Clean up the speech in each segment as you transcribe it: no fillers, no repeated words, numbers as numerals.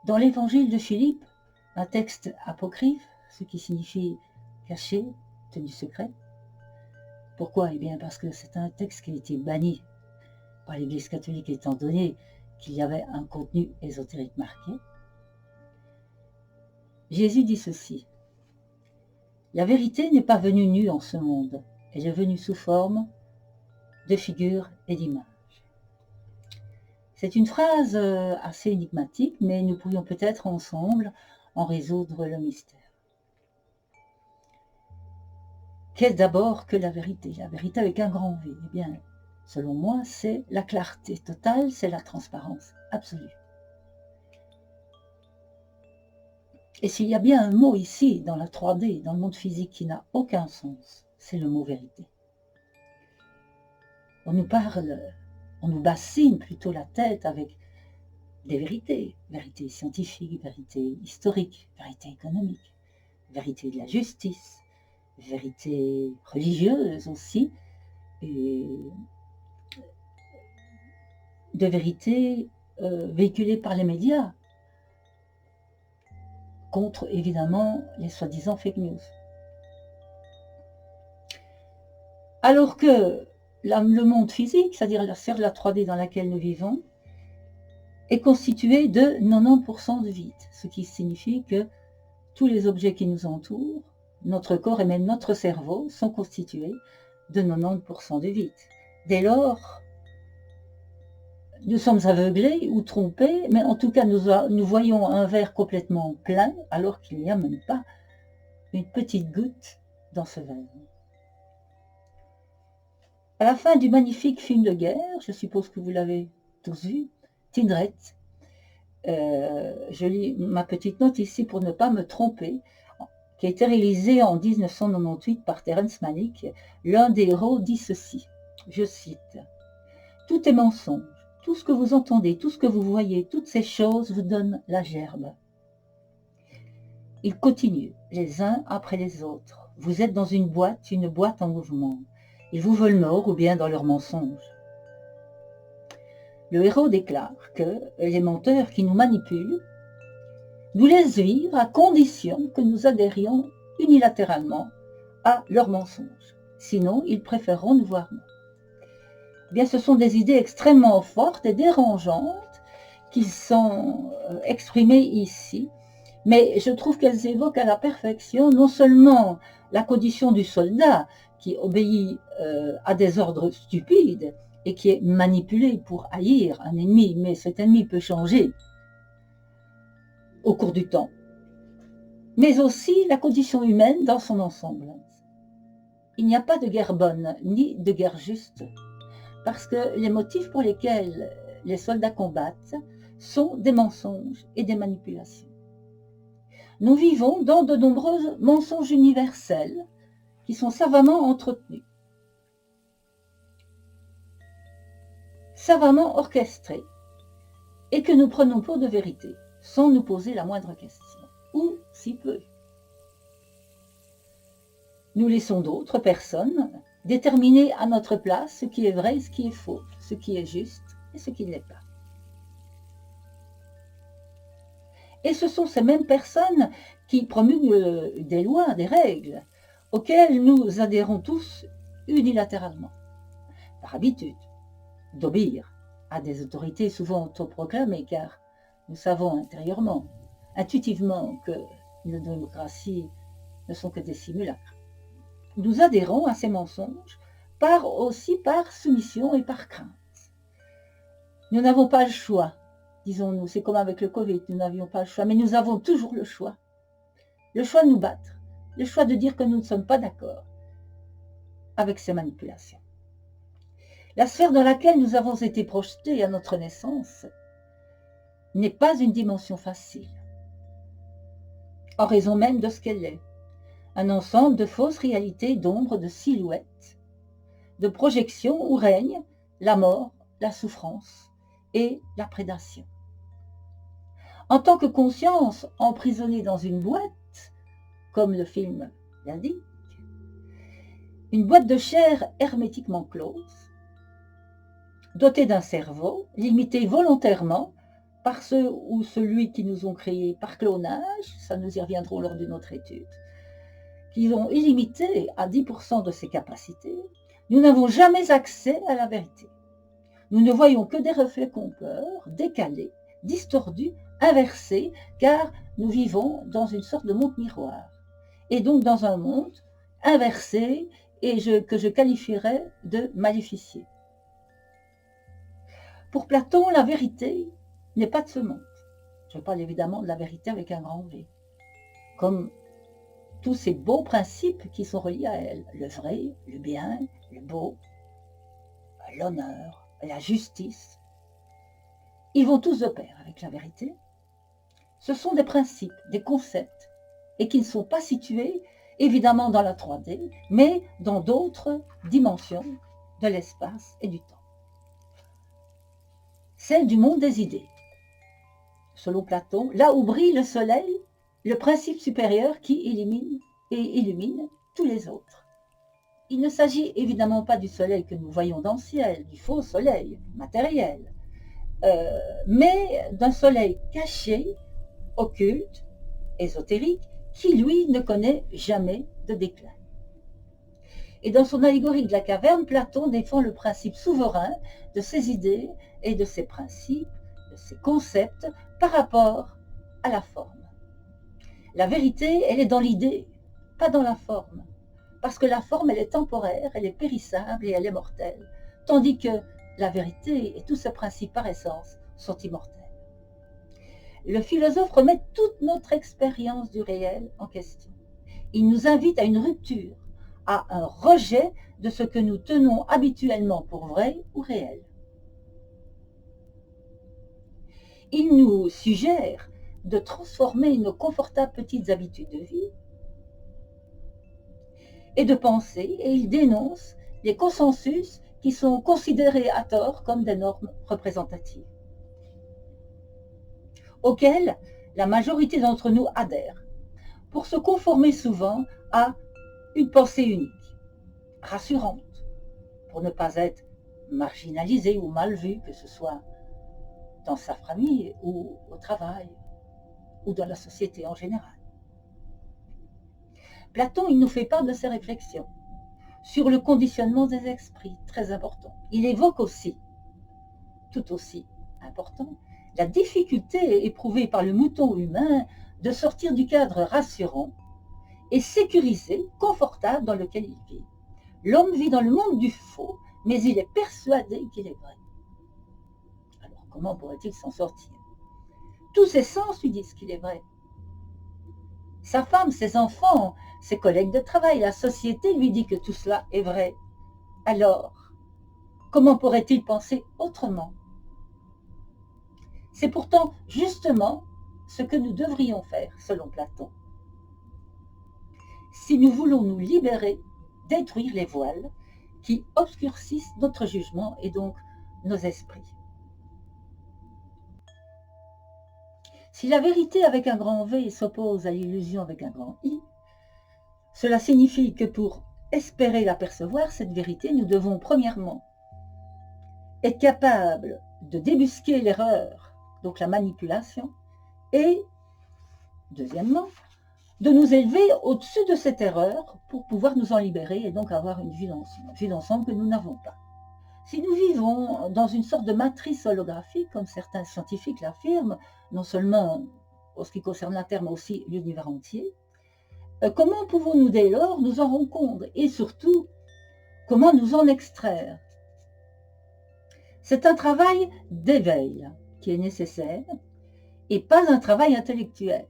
Dans l'évangile de Philippe, un texte apocryphe, ce qui signifie caché, tenu secret. Pourquoi? Eh bien parce que c'est un texte qui a été banni par l'Église catholique étant donné qu'il y avait un contenu ésotérique marqué. Jésus dit ceci: la vérité n'est pas venue nue en ce monde, elle est venue sous forme de figures et d'images. C'est une phrase assez énigmatique, mais nous pourrions peut-être ensemble en résoudre le mystère. Qu'est-ce d'abord que la vérité? La vérité avec un grand V. Eh bien, selon moi, c'est la clarté totale, c'est la transparence absolue. Et s'il y a bien un mot ici, dans la 3D, dans le monde physique, qui n'a aucun sens, c'est le mot vérité. On nous parle, on nous bassine plutôt la tête avec des vérités, vérité scientifique, vérité historique, vérité économique, vérité de la justice, vérité religieuse aussi, et de vérité véhiculée par les médias, contre évidemment les soi-disant fake news. Alors que le monde physique, c'est-à-dire la sphère de la 3D dans laquelle nous vivons, est constitué de 90% de vide, ce qui signifie que tous les objets qui nous entourent, notre corps et même notre cerveau, sont constitués de 90% de vide. Dès lors, nous sommes aveuglés ou trompés, mais en tout cas nous voyons un verre complètement plein alors qu'il n'y a même pas une petite goutte dans ce verre. À la fin du magnifique film de guerre, je suppose que vous l'avez tous vu, Tindret, je lis ma petite note ici pour ne pas me tromper, qui a été réalisé en 1998 par Terrence Malick. L'un des héros dit ceci, je cite: « Tout est mensonge, tout ce que vous entendez, tout ce que vous voyez, toutes ces choses vous donnent la gerbe. » Il continue, les uns après les autres. Vous êtes dans une boîte en mouvement. Ils vous veulent mort ou bien dans leurs mensonges. Le héros déclare que les menteurs qui nous manipulent nous laissent vivre à condition que nous adhérions unilatéralement à leurs mensonges. Sinon, ils préféreront nous voir morts. Eh bien, ce sont des idées extrêmement fortes et dérangeantes qui sont exprimées ici, mais je trouve qu'elles évoquent à la perfection non seulement la condition du soldat qui obéit à des ordres stupides et qui est manipulé pour haïr un ennemi, mais cet ennemi peut changer au cours du temps, mais aussi la condition humaine dans son ensemble. Il n'y a pas de guerre bonne ni de guerre juste, parce que les motifs pour lesquels les soldats combattent sont des mensonges et des manipulations. Nous vivons dans de nombreux mensonges universels qui sont savamment entretenus, savamment orchestrés, et que nous prenons pour de vérité, sans nous poser la moindre question, ou si peu. Nous laissons d'autres personnes déterminer à notre place ce qui est vrai, ce qui est faux, ce qui est juste et ce qui ne l'est pas. Et ce sont ces mêmes personnes qui promulguent des lois, des règles, auxquelles nous adhérons tous unilatéralement, par habitude, d'obéir à des autorités souvent autoproclamées, car nous savons intérieurement, intuitivement, que nos démocraties ne sont que des simulacres. Nous adhérons à ces mensonges aussi par soumission et par crainte. Nous n'avons pas le choix, disons-nous, c'est comme avec le Covid, nous n'avions pas le choix, mais nous avons toujours le choix de nous battre, le choix de dire que nous ne sommes pas d'accord avec ces manipulations. La sphère dans laquelle nous avons été projetés à notre naissance n'est pas une dimension facile, en raison même de ce qu'elle est. Un ensemble de fausses réalités, d'ombres, de silhouettes, de projections où règnent la mort, la souffrance et la prédation. En tant que conscience emprisonnée dans une boîte, comme le film l'indique, une boîte de chair hermétiquement close, dotée d'un cerveau, limité volontairement par ceux ou celui qui nous ont créés par clonage, ça nous y reviendrons lors d'une autre étude, qui ont illimité à 10% de ses capacités, nous n'avons jamais accès à la vérité. Nous ne voyons que des reflets compeurs, décalés, distordus, inversés, car nous vivons dans une sorte de monde miroir. Et donc dans un monde inversé et que je qualifierais de maléficié. Pour Platon, la vérité n'est pas de ce monde. Je parle évidemment de la vérité avec un grand V. Comme tous ces beaux principes qui sont reliés à elle. Le vrai, le bien, le beau, l'honneur, la justice. Ils vont tous de pair avec la vérité. Ce sont des principes, des concepts, et qui ne sont pas situés évidemment dans la 3D, mais dans d'autres dimensions de l'espace et du temps. Celle du monde des idées. Selon Platon, là où brille le soleil, le principe supérieur qui illumine tous les autres. Il ne s'agit évidemment pas du soleil que nous voyons dans le ciel, du faux soleil matériel, mais d'un soleil caché, occulte, ésotérique, qui lui ne connaît jamais de déclin. Et dans son allégorie de la caverne, Platon défend le principe souverain de ses idées et de ses principes, de ses concepts par rapport à la forme. La vérité, elle est dans l'idée, pas dans la forme. Parce que la forme, elle est temporaire, elle est périssable et elle est mortelle. Tandis que la vérité et tous ses principes par essence sont immortels. Le philosophe remet toute notre expérience du réel en question. Il nous invite à une rupture, à un rejet de ce que nous tenons habituellement pour vrai ou réel. Il nous suggère de transformer nos confortables petites habitudes de vie et de penser, et il dénonce les consensus qui sont considérés à tort comme des normes représentatives, auxquelles la majorité d'entre nous adhèrent, pour se conformer souvent à une pensée unique, rassurante, pour ne pas être marginalisé ou mal vu, que ce soit dans sa famille ou au travail, ou dans la société en général. Platon, il nous fait part de ses réflexions sur le conditionnement des esprits, très important. Il évoque aussi, tout aussi important, la difficulté éprouvée par le mouton humain de sortir du cadre rassurant et sécurisé, confortable dans lequel il vit. L'homme vit dans le monde du faux, mais il est persuadé qu'il est vrai. Alors comment pourrait-il s'en sortir? Tous ses sens lui disent qu'il est vrai. Sa femme, ses enfants, ses collègues de travail, la société lui dit que tout cela est vrai. Alors, comment pourrait-il penser autrement? C'est pourtant justement ce que nous devrions faire, selon Platon. Si nous voulons nous libérer, détruire les voiles qui obscurcissent notre jugement et donc nos esprits. Si la vérité avec un grand V s'oppose à l'illusion avec un grand I, cela signifie que pour espérer l'apercevoir, cette vérité, nous devons premièrement être capables de débusquer l'erreur, donc la manipulation, et deuxièmement, de nous élever au-dessus de cette erreur pour pouvoir nous en libérer et donc avoir une vue d'ensemble que nous n'avons pas. Si nous vivons dans une sorte de matrice holographique, comme certains scientifiques l'affirment, non seulement en ce qui concerne la Terre, mais aussi l'univers entier, comment pouvons-nous dès lors nous en rendre compte et surtout, comment nous en extraire? C'est un travail d'éveil qui est nécessaire et pas un travail intellectuel.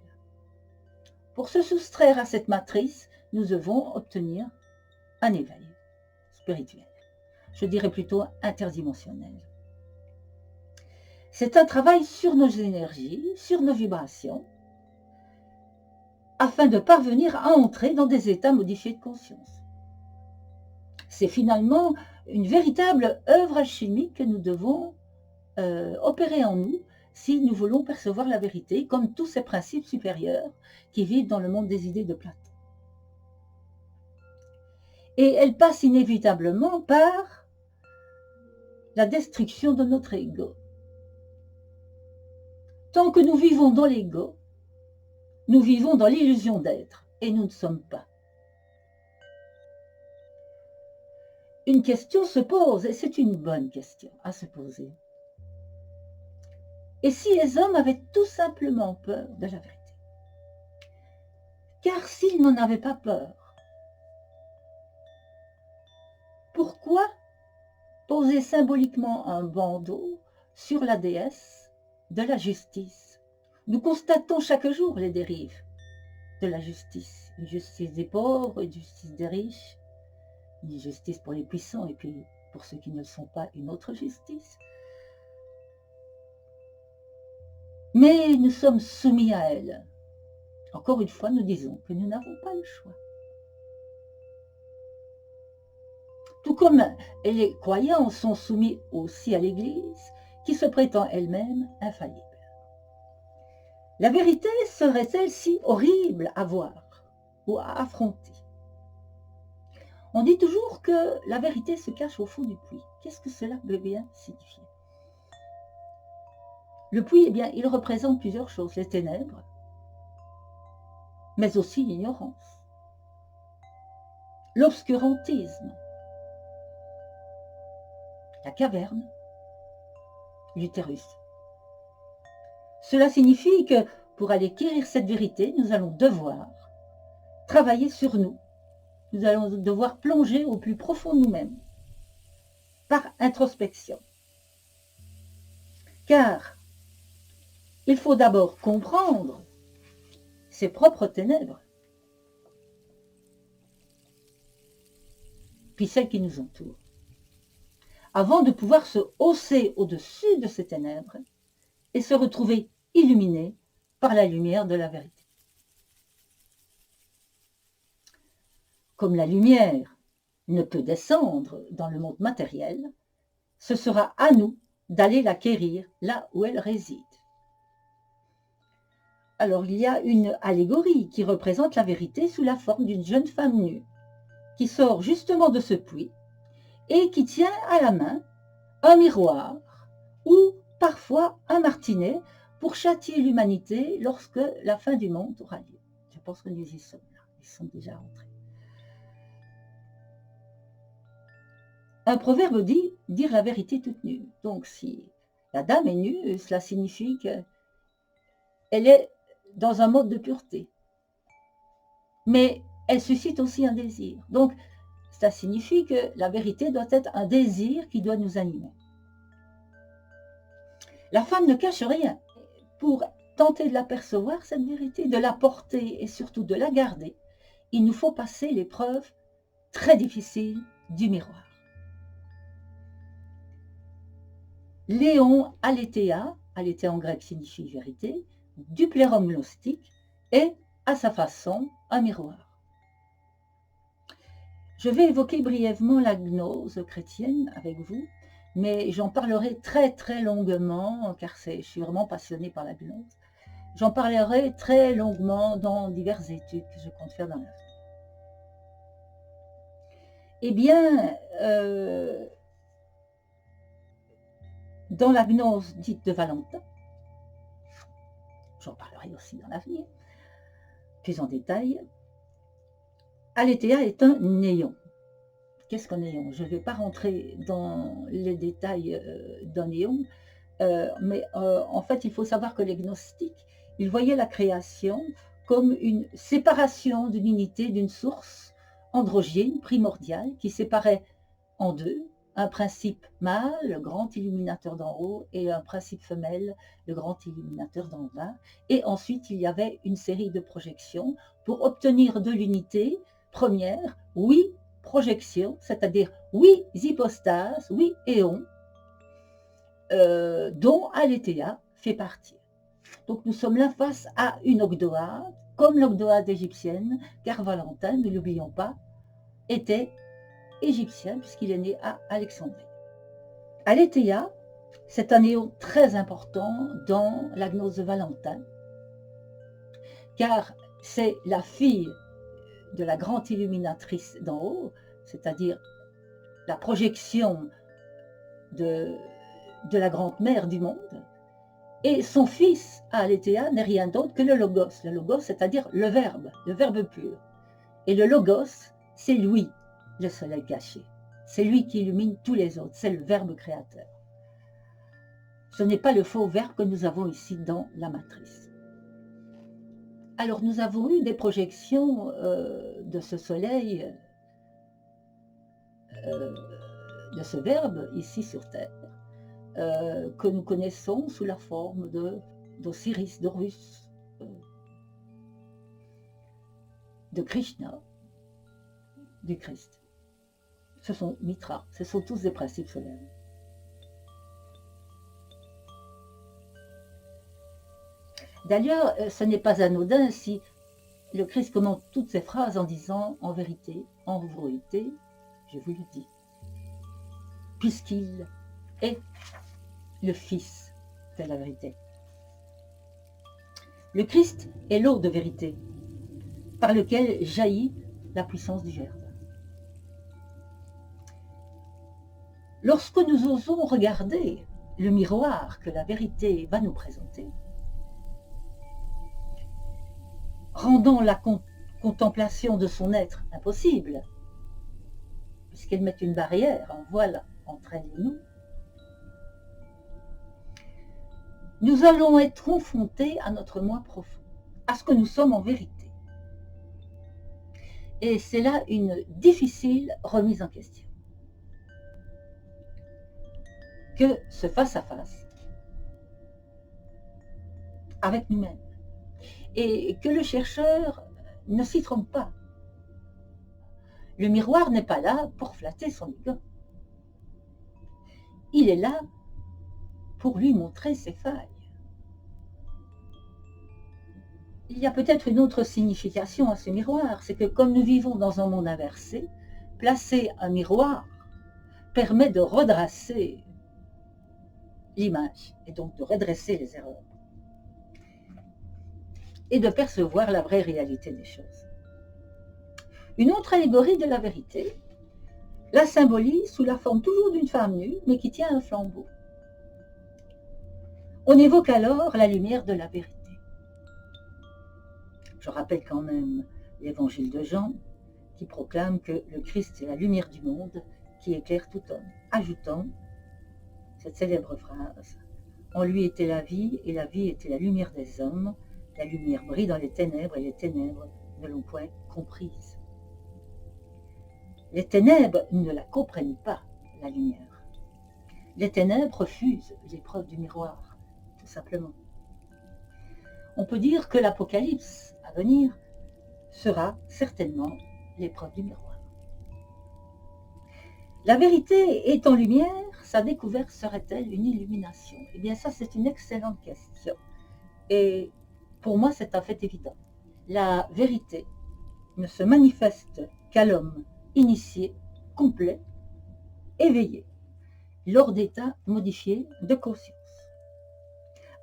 Pour se soustraire à cette matrice, nous devons obtenir un éveil spirituel. Je dirais plutôt interdimensionnel. C'est un travail sur nos énergies, sur nos vibrations, afin de parvenir à entrer dans des états modifiés de conscience. C'est finalement une véritable œuvre alchimique que nous devons opérer en nous si nous voulons percevoir la vérité, comme tous ces principes supérieurs qui vivent dans le monde des idées de Platon. Et elle passe inévitablement par la destruction de notre ego. Tant que nous vivons dans l'ego, nous vivons dans l'illusion d'être, et nous ne sommes pas. Une question se pose, et c'est une bonne question à se poser. Et si les hommes avaient tout simplement peur de la vérité? Car s'ils n'en avaient pas peur, pourquoi poser symboliquement un bandeau sur la déesse de la justice? Nous constatons chaque jour les dérives de la justice. Une justice des pauvres, une justice des riches, une justice pour les puissants et puis pour ceux qui ne le sont pas, une autre justice. Mais nous sommes soumis à elle. Encore une fois, nous disons que nous n'avons pas le choix. Tout comme les croyants sont soumis aussi à l'Église, qui se prétend elle-même infaillible. La vérité serait-elle si horrible à voir ou à affronter? On dit toujours que la vérité se cache au fond du puits. Qu'est-ce que cela veut bien signifier? Le puits, eh bien, il représente plusieurs choses, les ténèbres, mais aussi l'ignorance, l'obscurantisme, la caverne, l'utérus. Cela signifie que pour aller acquérir cette vérité, nous allons devoir travailler sur nous. Nous allons devoir plonger au plus profond de nous-mêmes, par introspection. Car il faut d'abord comprendre ses propres ténèbres, puis celles qui nous entourent, avant de pouvoir se hausser au-dessus de ces ténèbres et se retrouver illuminé par la lumière de la vérité. Comme la lumière ne peut descendre dans le monde matériel, ce sera à nous d'aller l'acquérir là où elle réside. Alors il y a une allégorie qui représente la vérité sous la forme d'une jeune femme nue qui sort justement de ce puits et qui tient à la main un miroir ou parfois un martinet pour châtier l'humanité lorsque la fin du monde aura lieu. Je pense que nous y sommes là, ils sont déjà rentrés. Un proverbe dit « dire la vérité toute nue ». Donc si la dame est nue, cela signifie qu'elle est dans un mode de pureté. Mais elle suscite aussi un désir. Donc ça signifie que la vérité doit être un désir qui doit nous animer. La femme ne cache rien. Pour tenter de l'apercevoir, cette vérité, de la porter et surtout de la garder, il nous faut passer l'épreuve très difficile du miroir. Léon Aletheia, Aletheia en grec signifie vérité, du plérum gnostique, est à sa façon un miroir. Je vais évoquer brièvement la gnose chrétienne avec vous, mais j'en parlerai très très longuement, car je suis vraiment passionnée par la gnose. J'en parlerai très longuement dans diverses études que je compte faire dans l'avenir. Eh bien, dans la gnose dite de Valentin, j'en parlerai aussi dans l'avenir, plus en détail, Aletheia est un néon. Qu'est-ce qu'un néon? Je ne vais pas rentrer dans les détails d'un néon, mais en fait, il faut savoir que les gnostiques, ils voyaient la création comme une séparation d'une unité, d'une source androgyne, primordiale, qui séparait en deux, un principe mâle, le grand illuminateur d'en haut, et un principe femelle, le grand illuminateur d'en bas. Et ensuite, il y avait une série de projections pour obtenir de l'unité première, oui, projection, c'est-à-dire 8 hypostases, 8 éons, dont Aletheia fait partie. Donc nous sommes là face à une ogdoade, comme l'ogdoade égyptienne, car Valentin, ne l'oublions pas, était égyptien puisqu'il est né à Alexandrie. Aletheia, c'est un néon très important dans la gnose de Valentin, car c'est la fille de la grande illuminatrice d'en haut, c'est-à-dire la projection de la grande mère du monde, Et son fils, Aletheia, n'est rien d'autre que le logos, c'est-à-dire le verbe pur. Et le logos, c'est lui, le soleil caché. C'est lui qui illumine tous les autres, c'est le verbe créateur. Ce n'est pas le faux verbe que nous avons ici dans la matrice. Alors nous avons eu des projections de ce soleil, de ce verbe ici sur Terre, que nous connaissons sous la forme d'Osiris, d'Horus, de Krishna, du Christ. Ce sont Mitra, ce sont tous des principes solaires. D'ailleurs, ce n'est pas anodin si le Christ commente toutes ces phrases en disant « en vérité, en vérité, je vous le dis », puisqu'il est le Fils de la vérité. Le Christ est l'eau de vérité, par lequel jaillit la puissance du Verbe. Lorsque nous osons regarder le miroir que la vérité va nous présenter, rendant la contemplation de son être impossible, puisqu'elle met une barrière, un voile entre elle et nous, nous allons être confrontés à notre moi profond, à ce que nous sommes en vérité. Et c'est là une difficile remise en question. Que ce face-à-face avec nous-mêmes. Et que le chercheur ne s'y trompe pas. Le miroir n'est pas là pour flatter son ego. Il est là pour lui montrer ses failles. Il y a peut-être une autre signification à ce miroir, c'est que comme nous vivons dans un monde inversé, placer un miroir permet de redresser l'image et donc de redresser les erreurs et de percevoir la vraie réalité des choses. Une autre allégorie de la vérité la symbolise sous la forme toujours d'une femme nue, mais qui tient un flambeau. On évoque alors la lumière de la vérité. Je rappelle quand même l'évangile de Jean, qui proclame que le Christ est la lumière du monde, qui éclaire tout homme, ajoutant cette célèbre phrase « En lui était la vie, et la vie était la lumière des hommes. La lumière brille dans les ténèbres, et les ténèbres ne l'ont point comprise. » Les ténèbres ne la comprennent pas, la lumière. Les ténèbres refusent l'épreuve du miroir, tout simplement. On peut dire que l'Apocalypse à venir sera certainement l'épreuve du miroir. La vérité étant lumière, sa découverte serait-elle une illumination? Eh bien ça, c'est une excellente question. Et pour moi, c'est un fait évident. La vérité ne se manifeste qu'à l'homme initié, complet, éveillé, lors d'états modifiés de conscience,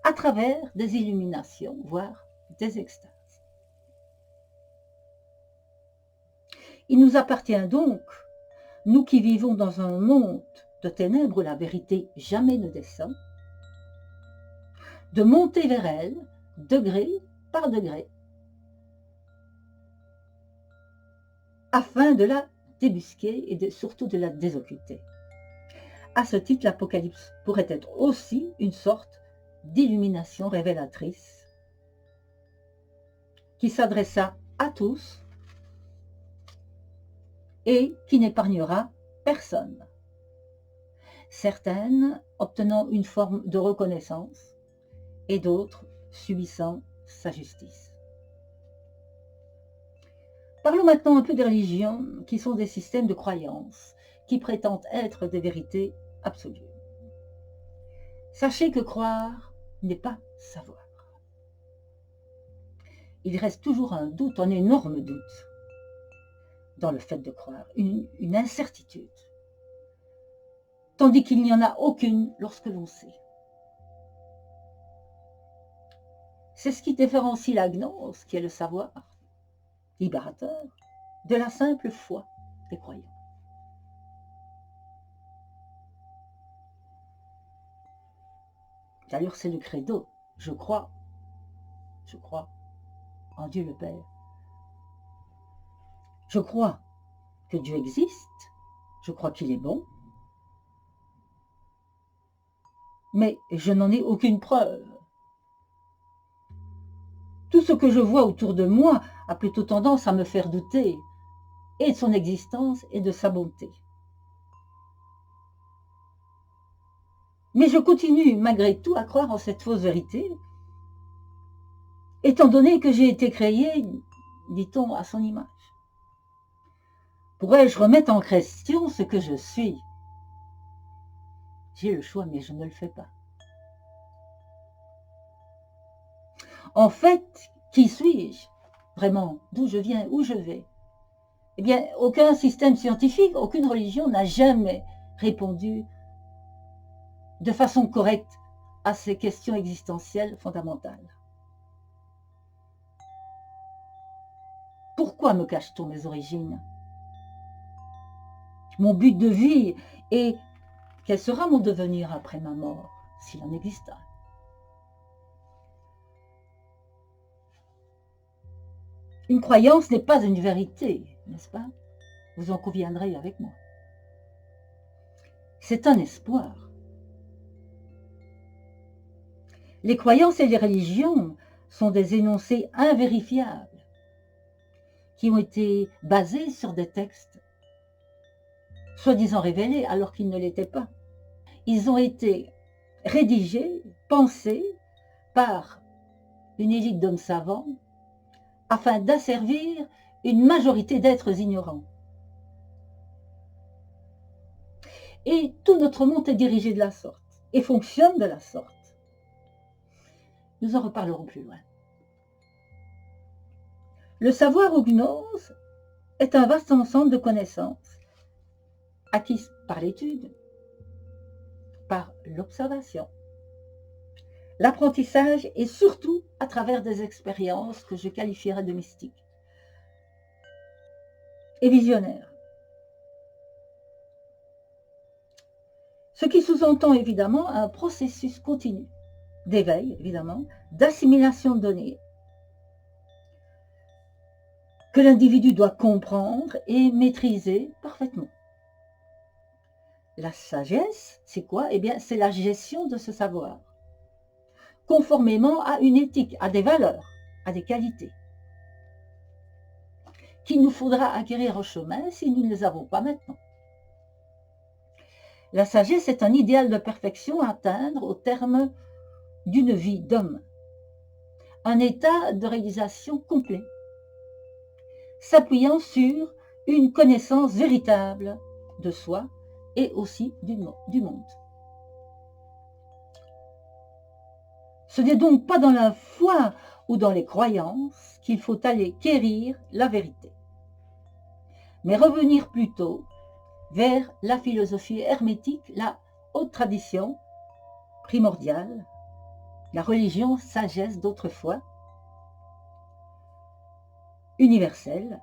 à travers des illuminations, voire des extases. Il nous appartient donc, nous qui vivons dans un monde de ténèbres où la vérité jamais ne descend, de monter vers elle, degré par degré, afin de la débusquer et surtout de la désocculter. À ce titre, l'Apocalypse pourrait être aussi une sorte d'illumination révélatrice qui s'adressa à tous et qui n'épargnera personne. Certaines obtenant une forme de reconnaissance et d'autres subissant sa justice. Parlons maintenant un peu des religions qui sont des systèmes de croyances qui prétendent être des vérités absolues. Sachez que croire n'est pas savoir. Il reste toujours un doute, un énorme doute dans le fait de croire, une incertitude, tandis qu'il n'y en a aucune lorsque l'on sait. C'est ce qui différencie la gnose, qui est le savoir libérateur, de la simple foi des croyants. D'ailleurs, c'est le credo. Je crois en Dieu le Père. Je crois que Dieu existe. Je crois qu'il est bon. Mais je n'en ai aucune preuve. Tout ce que je vois autour de moi a plutôt tendance à me faire douter et de son existence et de sa bonté. Mais je continue malgré tout à croire en cette fausse vérité, étant donné que j'ai été créé, dit-on, à son image. Pourrais-je remettre en question ce que je suis? J'ai le choix, mais je ne le fais pas. En fait, qui suis-je? Vraiment, d'où je viens, où je vais? Eh bien, aucun système scientifique, aucune religion n'a jamais répondu de façon correcte à ces questions existentielles fondamentales. Pourquoi me cache-t-on mes origines? Mon but de vie et quel sera mon devenir après ma mort, s'il en existe un? Une croyance n'est pas une vérité, n'est-ce pas? Vous en conviendrez avec moi. C'est un espoir. Les croyances et les religions sont des énoncés invérifiables qui ont été basés sur des textes soi-disant révélés alors qu'ils ne l'étaient pas. Ils ont été rédigés, pensés par une élite d'hommes savants afin d'asservir une majorité d'êtres ignorants. Et tout notre monde est dirigé de la sorte et fonctionne de la sorte. Nous en reparlerons plus loin. Le savoir ou gnose est un vaste ensemble de connaissances acquises par l'étude, par l'observation, l'apprentissage et surtout à travers des expériences que je qualifierais de mystiques et visionnaires. Ce qui sous-entend évidemment un processus continu d'éveil, évidemment, d'assimilation de données que l'individu doit comprendre et maîtriser parfaitement. La sagesse, c'est quoi? Eh bien, c'est la gestion de ce savoir, conformément à une éthique, à des valeurs, à des qualités, qu'il nous faudra acquérir en chemin si nous ne les avons pas maintenant. La sagesse est un idéal de perfection à atteindre au terme d'une vie d'homme, un état de réalisation complet, s'appuyant sur une connaissance véritable de soi et aussi du monde. Ce n'est donc pas dans la foi ou dans les croyances qu'il faut aller quérir la vérité, mais revenir plutôt vers la philosophie hermétique, la haute tradition primordiale, la religion sagesse d'autrefois, universelle,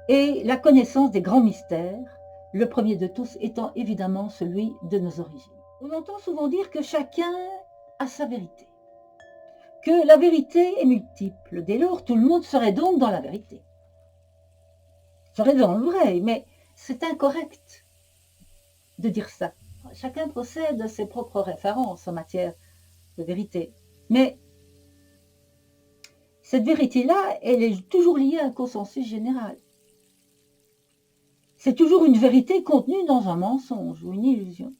et la connaissance des grands mystères, le premier de tous étant évidemment celui de nos origines. On entend souvent dire que chacun a sa vérité, que la vérité est multiple. Dès lors, tout le monde serait donc dans la vérité, serait dans le vrai, mais c'est incorrect de dire ça. Chacun possède ses propres références en matière de vérité, mais cette vérité-là, elle est toujours liée à un consensus général. C'est toujours une vérité contenue dans un mensonge ou une illusion.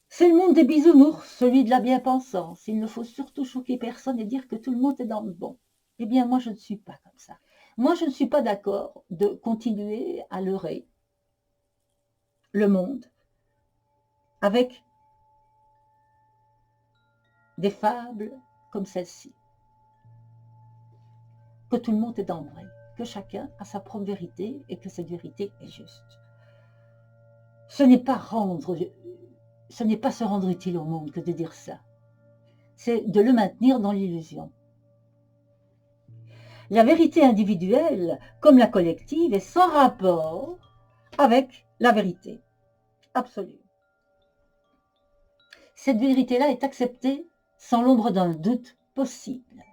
C'est le monde des bisounours, celui de la bien-pensance. Il ne faut surtout choquer personne et dire que tout le monde est dans le bon. Eh bien, moi, je ne suis pas comme ça. Moi, je ne suis pas d'accord de continuer à leurrer le monde avec des fables comme celle-ci. Que tout le monde est dans le vrai, que chacun a sa propre vérité et que cette vérité est juste. Ce n'est pas se rendre utile au monde que de dire ça. C'est de le maintenir dans l'illusion. La vérité individuelle, comme la collective, est sans rapport avec la vérité absolue. Cette vérité-là est acceptée sans l'ombre d'un doute possible.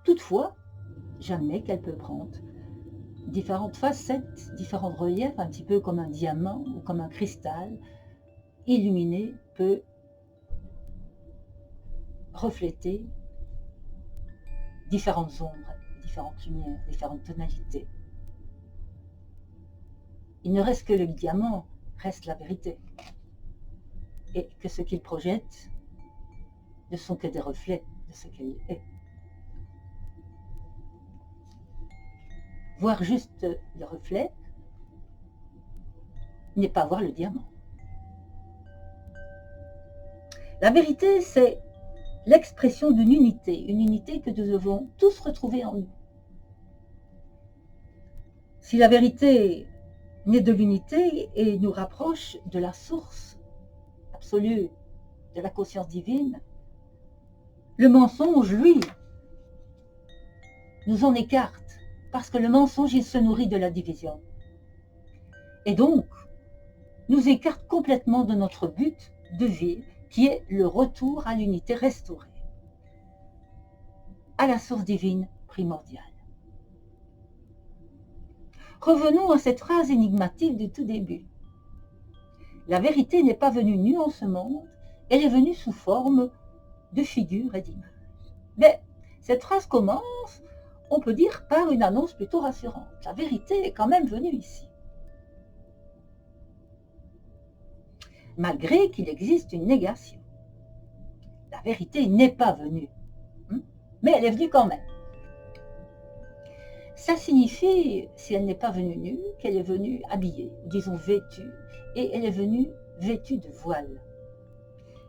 Toutefois, j'admets qu'elle peut prendre différentes facettes, différents reliefs, un petit peu comme un diamant ou comme un cristal illuminé peut refléter différentes ombres, différentes lumières, différentes tonalités. Il ne reste que le diamant, reste la vérité. Et que ce qu'il projette ne sont que des reflets de ce qu'elle est. Voir juste le reflet n'est pas voir le diamant. La vérité, c'est l'expression d'une unité que nous devons tous retrouver en nous. Si la vérité naît de l'unité et nous rapproche de la source absolue de la conscience divine, le mensonge, lui, nous en écarte, parce que le mensonge, il se nourrit de la division. Et donc, nous écarte complètement de notre but de vie, qui est le retour à l'unité restaurée, à la source divine primordiale. Revenons à cette phrase énigmatique du tout début. La vérité n'est pas venue nue en ce monde, elle est venue sous forme de figures et d'images. Mais cette phrase commence, on peut dire, par une annonce plutôt rassurante. La vérité est quand même venue ici. Malgré qu'il existe une négation. La vérité n'est pas venue, mais elle est venue quand même. Ça signifie, si elle n'est pas venue nue, qu'elle est venue habillée, disons vêtue, et elle est venue vêtue de voiles.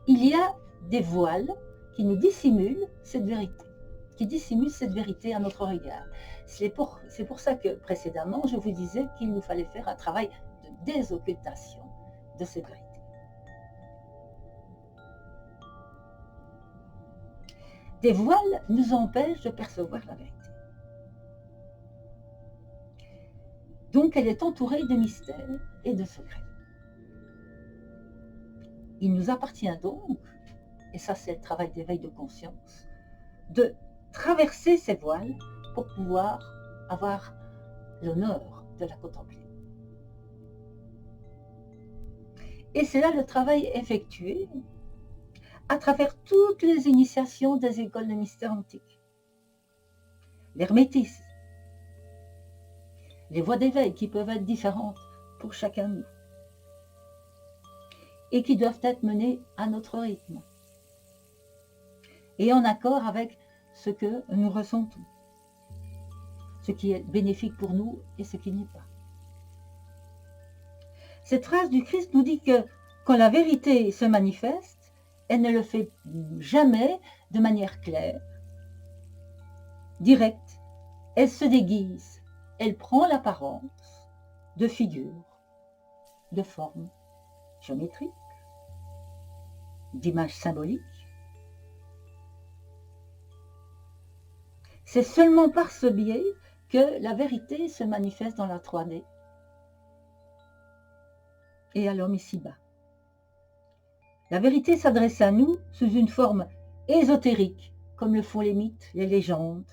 Il y a des voiles qui nous dissimulent cette vérité, qui dissimulent cette vérité à notre regard. C'est pour ça que précédemment, je vous disais qu'il nous fallait faire un travail de désoccultation de cette vérité. Des voiles nous empêchent de percevoir la vérité. Donc elle est entourée de mystères et de secrets. Il nous appartient donc, et ça c'est le travail d'éveil de conscience, de traverser ces voiles pour pouvoir avoir l'honneur de la contempler. Et c'est là le travail effectué à travers toutes les initiations des écoles de mystère antiques. L'hermétisme, les voies d'éveil qui peuvent être différentes pour chacun de nous et qui doivent être menées à notre rythme et en accord avec ce que nous ressentons, ce qui est bénéfique pour nous et ce qui n'est pas. Cette phrase du Christ nous dit que quand la vérité se manifeste, elle ne le fait jamais de manière claire, directe. Elle se déguise, elle prend l'apparence de figures, de formes géométriques, d'images symboliques. C'est seulement par ce biais que la vérité se manifeste dans la 3D et à l'homme ici-bas. La vérité s'adresse à nous sous une forme ésotérique, comme le font les mythes, les légendes,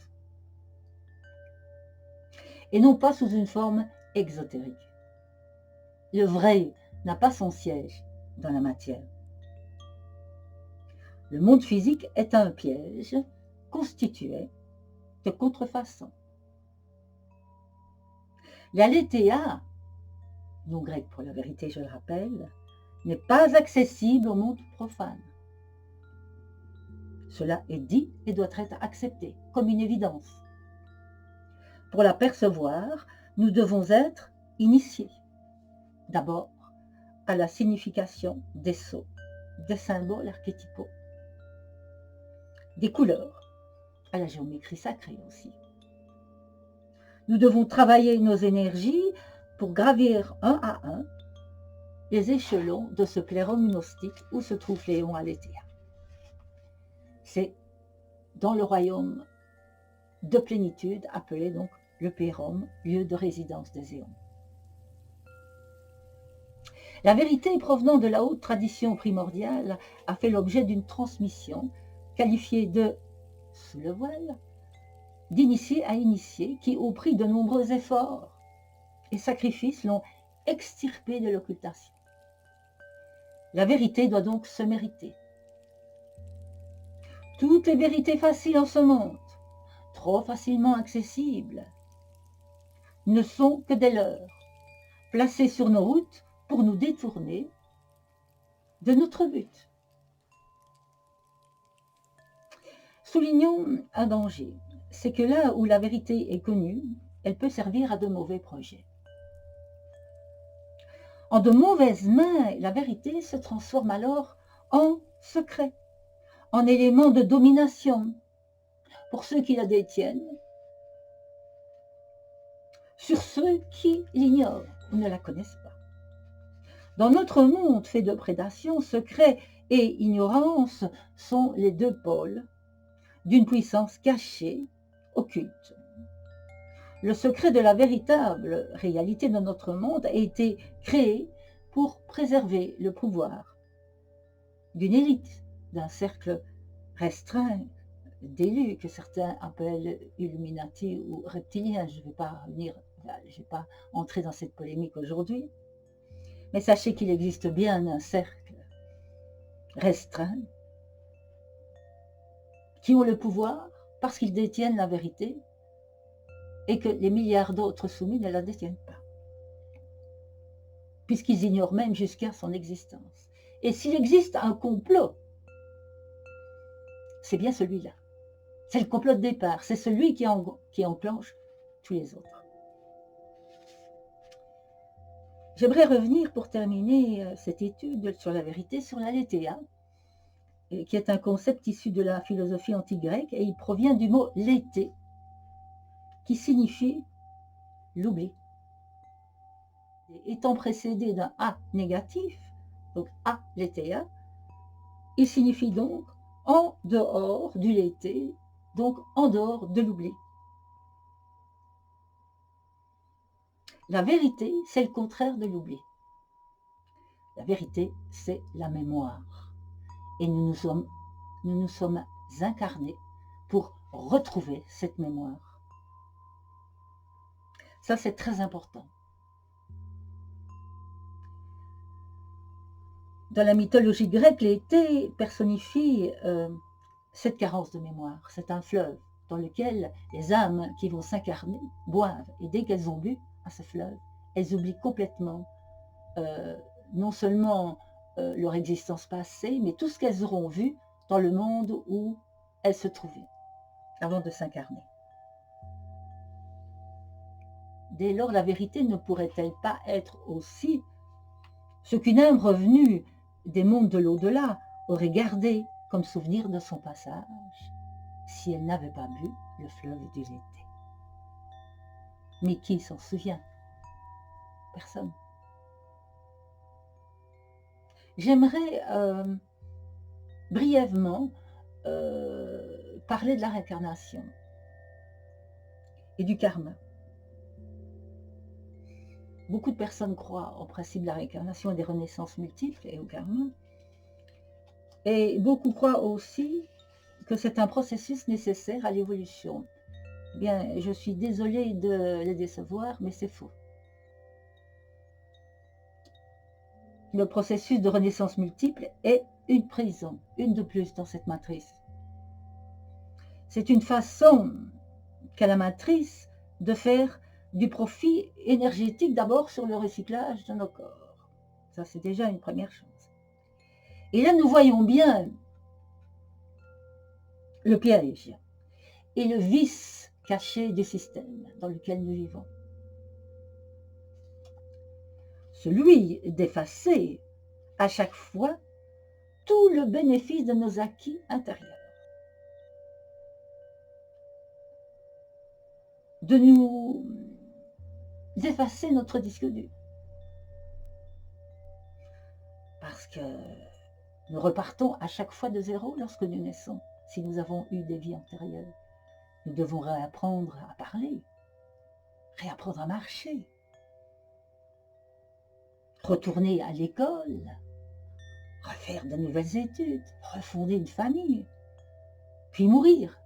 et non pas sous une forme exotérique. Le vrai n'a pas son siège dans la matière. Le monde physique est un piège constitué de contrefaçons. L'aletheia, nom grec pour la vérité, je le rappelle, n'est pas accessible au monde profane. Cela est dit et doit être accepté comme une évidence. Pour la percevoir, nous devons être initiés. D'abord, à la signification des sceaux, des symboles archétypaux, des couleurs, à la géométrie sacrée aussi. Nous devons travailler nos énergies pour gravir un à un les échelons de ce plérum gnostique où se trouve Léon Aletheia. C'est dans le royaume de plénitude, appelé donc le Pérum, lieu de résidence des éons. La vérité provenant de la haute tradition primordiale a fait l'objet d'une transmission qualifiée de, sous le voile, d'initié à initié, qui, au prix de nombreux efforts et sacrifices, l'ont extirpée de l'occultation. La vérité doit donc se mériter. Toutes les vérités faciles en ce monde, trop facilement accessibles, ne sont que des leurres, placées sur nos routes pour nous détourner de notre but. Soulignons un danger, c'est que là où la vérité est connue, elle peut servir à de mauvais projets. En de mauvaises mains, la vérité se transforme alors en secret, en élément de domination pour ceux qui la détiennent, sur ceux qui l'ignorent ou ne la connaissent pas. Dans notre monde fait de prédation, secret et ignorance sont les deux pôles d'une puissance cachée, occulte. Le secret de la véritable réalité de notre monde a été créé pour préserver le pouvoir d'une élite, d'un cercle restreint d'élus que certains appellent Illuminati ou reptiliens. Je ne vais pas entrer dans cette polémique aujourd'hui, mais sachez qu'il existe bien un cercle restreint qui ont le pouvoir parce qu'ils détiennent la vérité et que les milliards d'autres soumis ne la détiennent pas, puisqu'ils ignorent même jusqu'à son existence. Et s'il existe un complot, c'est bien celui-là. C'est le complot de départ, c'est celui qui enclenche tous les autres. J'aimerais revenir pour terminer cette étude sur la vérité sur l'aletheia, qui est un concept issu de la philosophie antique-grecque, et il provient du mot léthé, qui signifie l'oubli. Étant précédé d'un A négatif, donc aletheia, il signifie donc en dehors du léthé, donc en dehors de l'oubli. La vérité, c'est le contraire de l'oubli. La vérité, c'est la mémoire. Et nous nous sommes incarnés pour retrouver cette mémoire. Ça, c'est très important. Dans la mythologie grecque, l'été personnifie cette carence de mémoire. C'est un fleuve dans lequel les âmes qui vont s'incarner boivent. Et dès qu'elles ont bu à ce fleuve, elles oublient complètement non seulement leur existence passée, mais tout ce qu'elles auront vu dans le monde où elles se trouvaient avant de s'incarner. Dès lors, la vérité ne pourrait-elle pas être aussi ce qu'une âme revenue des mondes de l'au-delà aurait gardé comme souvenir de son passage si elle n'avait pas bu le fleuve du léthé? Mais qui s'en souvient? Personne. J'aimerais brièvement parler de la réincarnation et du karma. Beaucoup de personnes croient au principe de la réincarnation et des renaissances multiples et au karma. Et beaucoup croient aussi que c'est un processus nécessaire à l'évolution. Bien, je suis désolée de les décevoir, mais c'est faux. Le processus de renaissance multiple est une prison, une de plus dans cette matrice. C'est une façon qu'a la matrice de faire du profit énergétique d'abord sur le recyclage de nos corps. Ça, c'est déjà une première chose. Et là, nous voyons bien le piège et le vice caché du système dans lequel nous vivons. Celui d'effacer à chaque fois tout le bénéfice de nos acquis intérieurs. De nous effacer notre disque dur. Parce que nous repartons à chaque fois de zéro lorsque nous naissons, si nous avons eu des vies antérieures. Nous devons réapprendre à parler, réapprendre à marcher, retourner à l'école, refaire de nouvelles études, refonder une famille, puis mourir,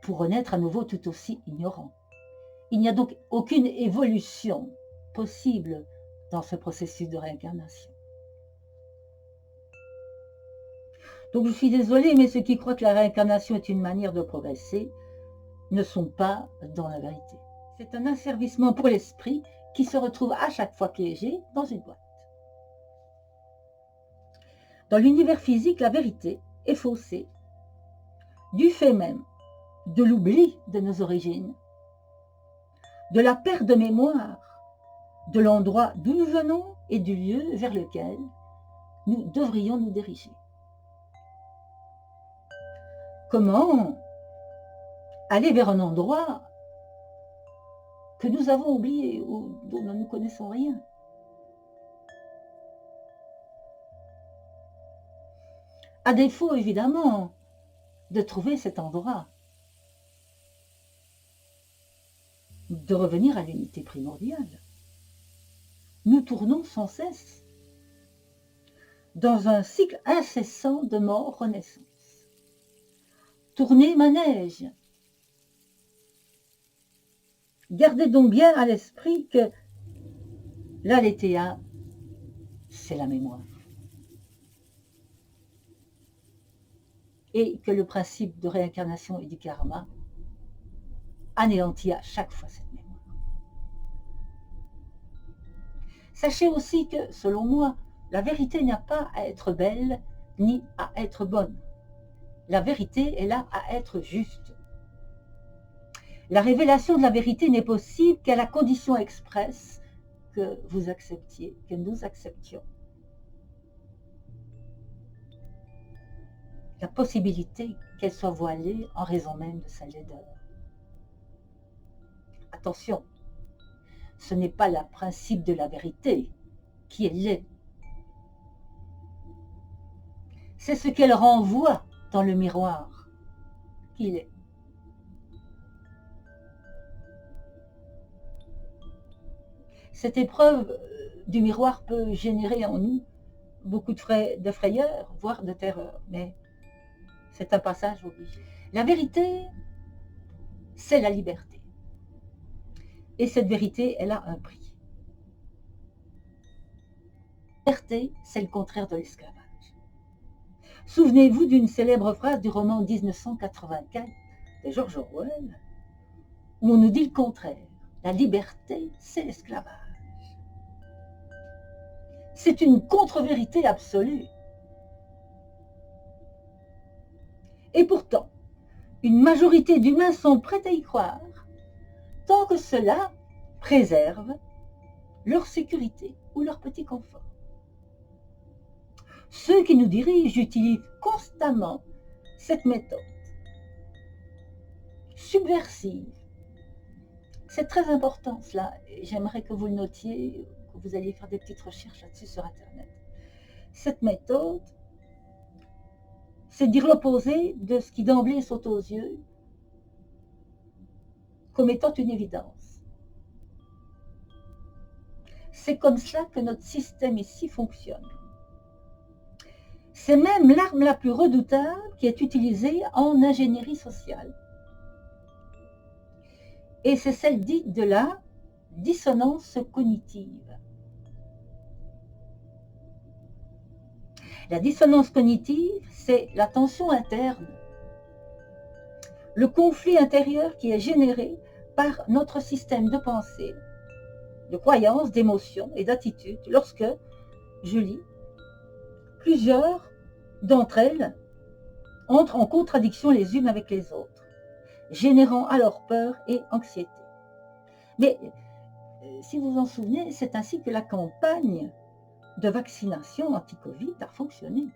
pour renaître à nouveau tout aussi ignorant. Il n'y a donc aucune évolution possible dans ce processus de réincarnation. Donc je suis désolée, mais ceux qui croient que la réincarnation est une manière de progresser ne sont pas dans la vérité. C'est un asservissement pour l'esprit qui se retrouve à chaque fois piégé dans une boîte. Dans l'univers physique, la vérité est faussée du fait même de l'oubli de nos origines, de la perte de mémoire, de l'endroit d'où nous venons et du lieu vers lequel nous devrions nous diriger. Comment aller vers un endroit que nous avons oublié ou dont nous ne connaissons rien? À défaut, évidemment, de trouver cet endroit, de revenir à l'unité primordiale. Nous tournons sans cesse dans un cycle incessant de mort-renaissance. Tournez manège. Gardez donc bien à l'esprit que l'aletheia, c'est la mémoire. Et que le principe de réincarnation et du karma anéantit à chaque fois cette mémoire. Sachez aussi que, selon moi, la vérité n'a pas à être belle ni à être bonne. La vérité est là à être juste. La révélation de la vérité n'est possible qu'à la condition expresse que vous acceptiez, que nous acceptions. La possibilité qu'elle soit voilée en raison même de sa laideur. Attention, ce n'est pas le principe de la vérité qui est laid. C'est ce qu'elle renvoie dans le miroir qu'il est. Cette épreuve du miroir peut générer en nous beaucoup de frayeur, voire de terreur, mais c'est un passage obligé. La vérité, c'est la liberté. Et cette vérité, elle a un prix. La liberté, c'est le contraire de l'esclavage. Souvenez-vous d'une célèbre phrase du roman 1984 de George Orwell, où on nous dit le contraire. La liberté, c'est l'esclavage. C'est une contre-vérité absolue. Et pourtant, une majorité d'humains sont prêts à y croire, tant que cela préserve leur sécurité ou leur petit confort. Ceux qui nous dirigent utilisent constamment cette méthode subversive. C'est très important cela, j'aimerais que vous le notiez, que vous alliez faire des petites recherches là-dessus sur Internet. Cette méthode, c'est dire l'opposé de ce qui d'emblée saute aux yeux comme étant une évidence. C'est comme ça que notre système ici fonctionne. C'est même l'arme la plus redoutable qui est utilisée en ingénierie sociale. Et c'est celle dite de la dissonance cognitive. La dissonance cognitive, c'est la tension interne, le conflit intérieur qui est généré par notre système de pensée, de croyances, d'émotions et d'attitudes lorsque, je lis, plusieurs d'entre elles entrent en contradiction les unes avec les autres, générant alors peur et anxiété. Mais, si vous vous en souvenez, c'est ainsi que la campagne de vaccination anti-Covid a fonctionné.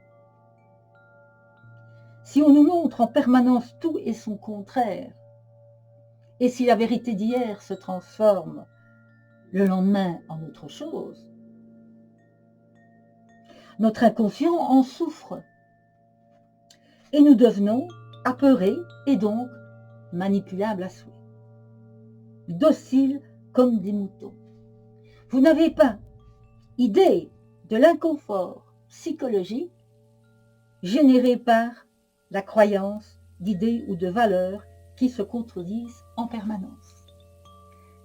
Si on nous montre en permanence tout et son contraire, et si la vérité d'hier se transforme le lendemain en autre chose, notre inconscient en souffre. Et nous devenons apeurés et donc manipulables à souhait, dociles comme des moutons. Vous n'avez pas idée de l'inconfort psychologique généré par la croyance d'idées ou de valeurs qui se contredisent en permanence.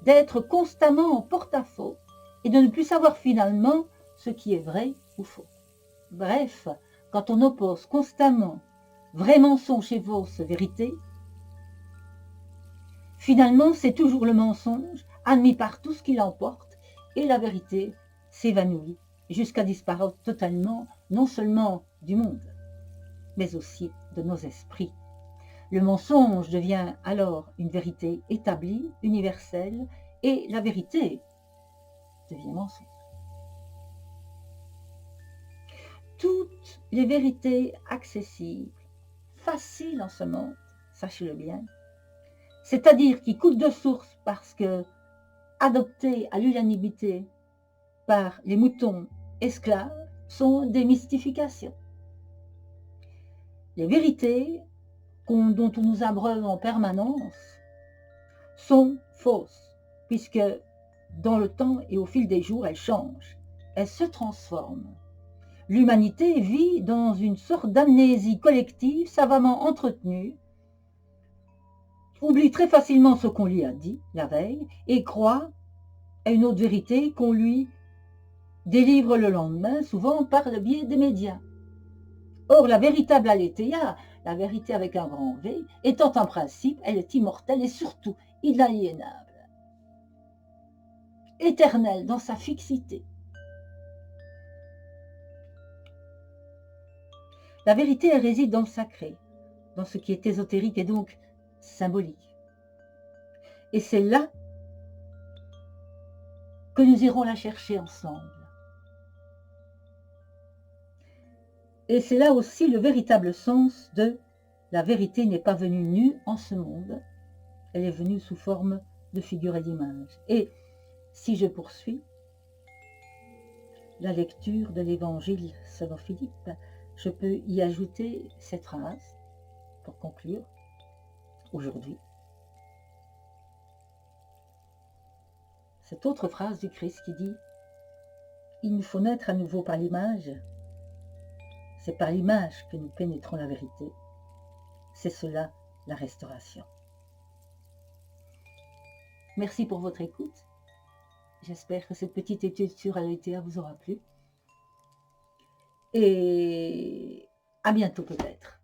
D'être constamment en porte-à-faux et de ne plus savoir finalement ce qui est vrai ou faux. Bref, quand on oppose constamment vrai mensonge et fausse vérité, finalement c'est toujours le mensonge admis par tous qui l'emporte et la vérité s'évanouit jusqu'à disparaître totalement, non seulement du monde, mais aussi de nos esprits. Le mensonge devient alors une vérité établie, universelle, et la vérité devient mensonge. Toutes les vérités accessibles, faciles en ce monde, sachez-le bien, c'est-à-dire qui coulent de source parce que adoptées à l'unanimité par les moutons esclaves, sont des mystifications. Les vérités dont on nous abreuve en permanence sont fausses, puisque dans le temps et au fil des jours, elles changent, elles se transforment. L'humanité vit dans une sorte d'amnésie collective savamment entretenue, oublie très facilement ce qu'on lui a dit la veille et croit à une autre vérité qu'on lui délivre le lendemain, souvent par le biais des médias. Or, la véritable aletheia, la vérité avec un grand V, étant un principe, elle est immortelle et surtout inaliénable, éternelle dans sa fixité. La vérité, elle réside dans le sacré, dans ce qui est ésotérique et donc symbolique. Et c'est là que nous irons la chercher ensemble. Et c'est là aussi le véritable sens de la vérité n'est pas venue nue en ce monde, elle est venue sous forme de figure et d'image. Et si je poursuis la lecture de l'évangile selon Philippe, je peux y ajouter cette phrase pour conclure aujourd'hui. Cette autre phrase du Christ qui dit « Il nous faut naître à nouveau par l'image ». C'est par l'image que nous pénétrons la vérité. C'est cela la restauration. Merci pour votre écoute. J'espère que cette petite étude sur Aletheia vous aura plu. Et à bientôt peut-être.